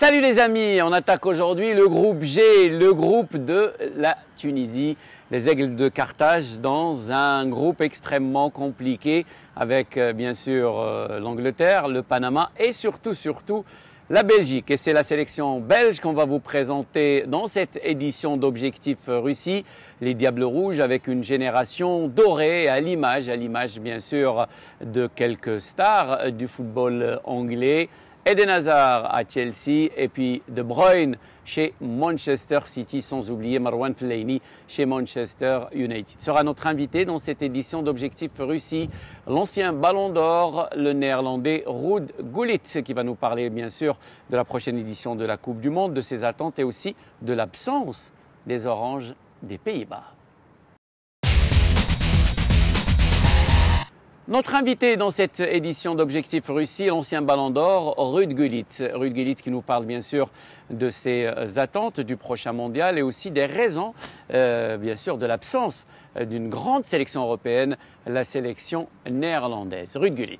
Salut les amis, on attaque aujourd'hui le groupe G, le groupe de la Tunisie, les Aigles de Carthage, dans un groupe extrêmement compliqué avec bien sûr l'Angleterre, le Panama et surtout la Belgique. Et c'est la sélection belge qu'on va vous présenter dans cette édition d'Objectif Russie, les Diables Rouges avec une génération dorée à l'image bien sûr de quelques stars du football anglais. Eden Hazard à Chelsea et puis De Bruyne chez Manchester City, sans oublier Marwan Fellaini chez Manchester United. Sera notre invité dans cette édition d'Objectif Russie, l'ancien Ballon d'Or, le néerlandais Ruud Gullit, qui va nous parler bien sûr de la prochaine édition de la Coupe du Monde, de ses attentes et aussi de l'absence des Oranges des Pays-Bas. Notre invité dans cette édition d'Objectif Russie, l'ancien Ballon d'Or, Ruud Gullit. Ruud Gullit qui nous parle bien sûr de ses attentes du prochain mondial et aussi des raisons, bien sûr, de l'absence d'une grande sélection européenne, la sélection néerlandaise. Ruud Gullit.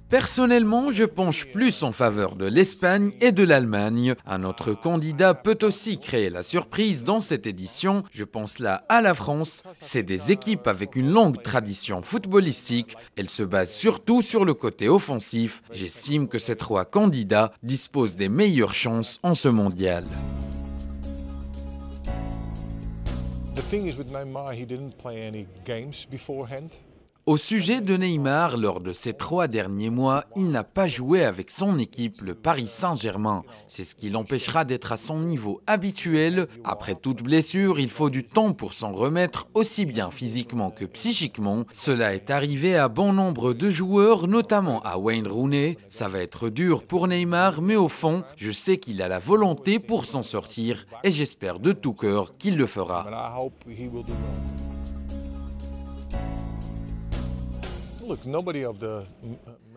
Personnellement, je penche plus en faveur de l'Espagne et de l'Allemagne. Un autre candidat peut aussi créer la surprise dans cette édition. Je pense là à la France. C'est des équipes avec une longue tradition footballistique. Elles se basent surtout sur le côté offensif. J'estime que ces trois candidats disposent des meilleures chances en ce mondial. The thing is with Neymar, he didn't play any games beforehand. Au sujet de Neymar, lors de ces 3 derniers mois, il n'a pas joué avec son équipe, le Paris Saint-Germain. C'est ce qui l'empêchera d'être à son niveau habituel. Après toute blessure, il faut du temps pour s'en remettre, aussi bien physiquement que psychiquement. Cela est arrivé à bon nombre de joueurs, notamment à Wayne Rooney. Ça va être dur pour Neymar, mais au fond, je sais qu'il a la volonté pour s'en sortir et j'espère de tout cœur qu'il le fera.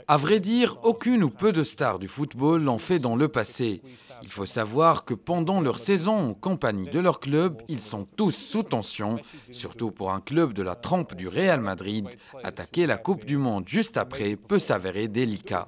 À vrai dire, aucune ou peu de stars du football l'ont fait dans le passé. Il faut savoir que pendant leur saison en compagnie de leur club, ils sont tous sous tension, surtout pour un club de la trempe du Real Madrid. Attaquer la Coupe du Monde juste après peut s'avérer délicat.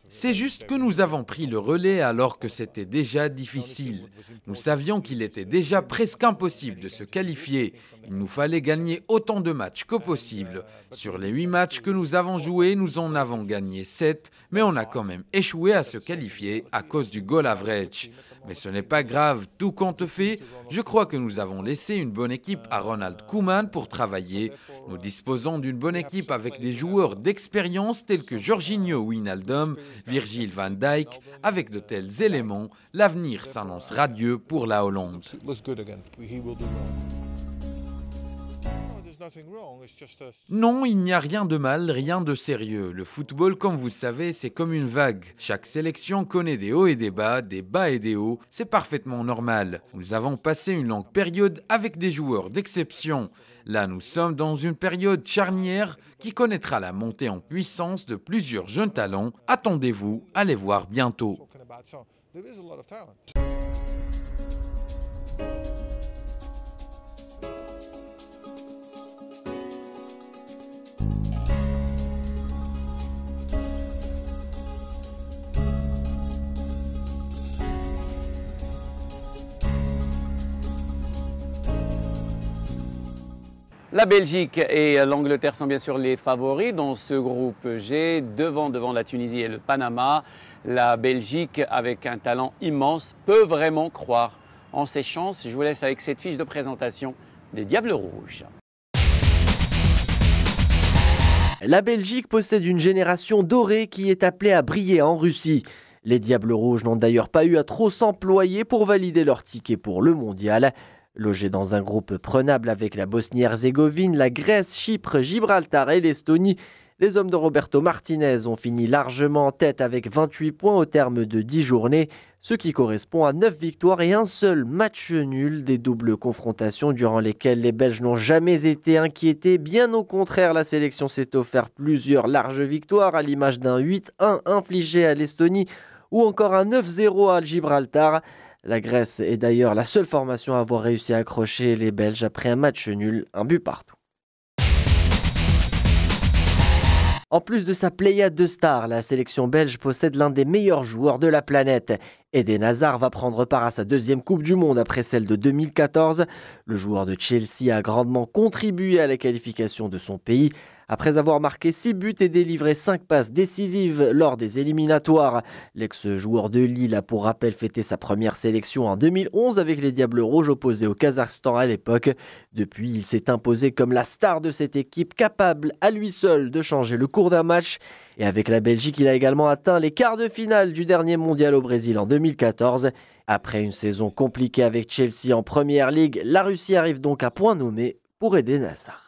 C'est juste que nous avons pris le relais alors que c'était déjà difficile. Nous savions qu'il était déjà presque impossible de se qualifier. Il nous fallait gagner autant de matchs que possible. Sur les 8 matchs que nous avons joués, nous en avons gagné 7, mais on a quand même échoué à se qualifier à cause du goal average. Mais ce n'est pas grave, tout compte fait, je crois que nous avons laissé une bonne équipe à Ronald Koeman pour travailler. Nous disposons d'une bonne équipe avec des joueurs d'expérience tels que Jorginho Wijnaldum, Virgil van Dijk. Avec de tels éléments, l'avenir s'annonce radieux pour la Hollande. Non, il n'y a rien de mal, rien de sérieux. Le football, comme vous savez, c'est comme une vague. Chaque sélection connaît des hauts et des bas et des hauts. C'est parfaitement normal. Nous avons passé une longue période avec des joueurs d'exception. Là, nous sommes dans une période charnière qui connaîtra la montée en puissance de plusieurs jeunes talents. Attendez-vous à les voir bientôt. La Belgique et l'Angleterre sont bien sûr les favoris dans ce groupe G, devant la Tunisie et le Panama. La Belgique, avec un talent immense, peut vraiment croire en ses chances. Je vous laisse avec cette fiche de présentation des Diables Rouges. La Belgique possède une génération dorée qui est appelée à briller en Russie. Les Diables Rouges n'ont d'ailleurs pas eu à trop s'employer pour valider leur ticket pour le mondial. Logés dans un groupe prenable avec la Bosnie-Herzégovine, la Grèce, Chypre, Gibraltar et l'Estonie, Les hommes de Roberto Martinez ont fini largement en tête avec 28 points au terme de 10 journées, ce qui correspond à 9 victoires et un seul match nul, des doubles confrontations durant lesquelles les Belges n'ont jamais été inquiétés. Bien au contraire, la sélection s'est offert plusieurs larges victoires, à l'image d'un 8-1 infligé à l'Estonie ou encore un 9-0 à Gibraltar. La Grèce est d'ailleurs la seule formation à avoir réussi à accrocher les Belges après un match nul, un but partout. En plus de sa pléiade de stars, la sélection belge possède l'un des meilleurs joueurs de la planète. Eden Hazard va prendre part à sa deuxième Coupe du Monde après celle de 2014. Le joueur de Chelsea a grandement contribué à la qualification de son pays après avoir marqué 6 buts et délivré 5 passes décisives lors des éliminatoires. L'ex-joueur de Lille a pour rappel fêté sa première sélection en 2011 avec les Diables Rouges opposés au Kazakhstan à l'époque. Depuis, il s'est imposé comme la star de cette équipe, capable à lui seul de changer le cours d'un match. Et avec la Belgique, il a également atteint les quarts de finale du dernier mondial au Brésil en 2014. Après une saison compliquée avec Chelsea en Première Ligue, la Russie arrive donc à point nommé pour Eden Hazard.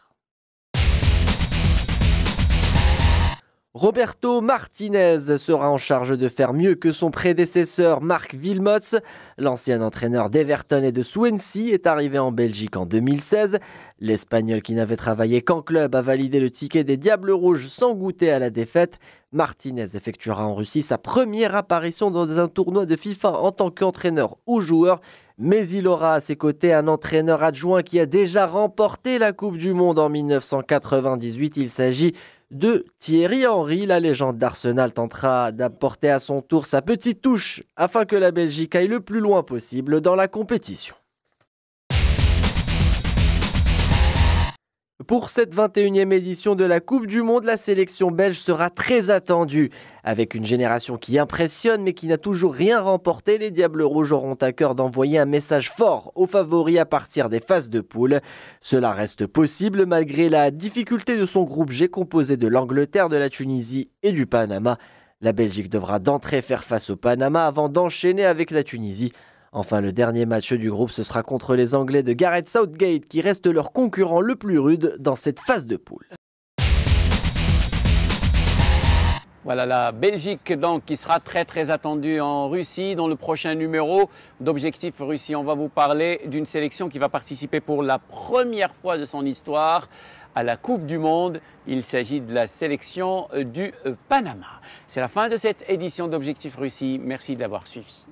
Roberto Martinez sera en charge de faire mieux que son prédécesseur Mark Wilmots. L'ancien entraîneur d'Everton et de Swansea est arrivé en Belgique en 2016. L'Espagnol, qui n'avait travaillé qu'en club, a validé le ticket des Diables Rouges sans goûter à la défaite. Martinez effectuera en Russie sa première apparition dans un tournoi de FIFA en tant qu'entraîneur ou joueur. Mais il aura à ses côtés un entraîneur adjoint qui a déjà remporté la Coupe du Monde en 1998. Il s'agit de Thierry Henry. La légende d'Arsenal tentera d'apporter à son tour sa petite touche afin que la Belgique aille le plus loin possible dans la compétition. Pour cette 21e édition de la Coupe du Monde, la sélection belge sera très attendue. Avec une génération qui impressionne mais qui n'a toujours rien remporté, les Diables Rouges auront à cœur d'envoyer un message fort aux favoris à partir des phases de poule. Cela reste possible malgré la difficulté de son groupe G composé de l'Angleterre, de la Tunisie et du Panama. La Belgique devra d'entrée faire face au Panama avant d'enchaîner avec la Tunisie. Enfin, le dernier match du groupe, ce sera contre les Anglais de Gareth Southgate qui reste leur concurrent le plus rude dans cette phase de poule. Voilà la Belgique donc qui sera très attendue en Russie. Dans le prochain numéro d'Objectif Russie, on va vous parler d'une sélection qui va participer pour la première fois de son histoire à la Coupe du Monde. Il s'agit de la sélection du Panama. C'est la fin de cette édition d'Objectif Russie. Merci de l'avoir suivi.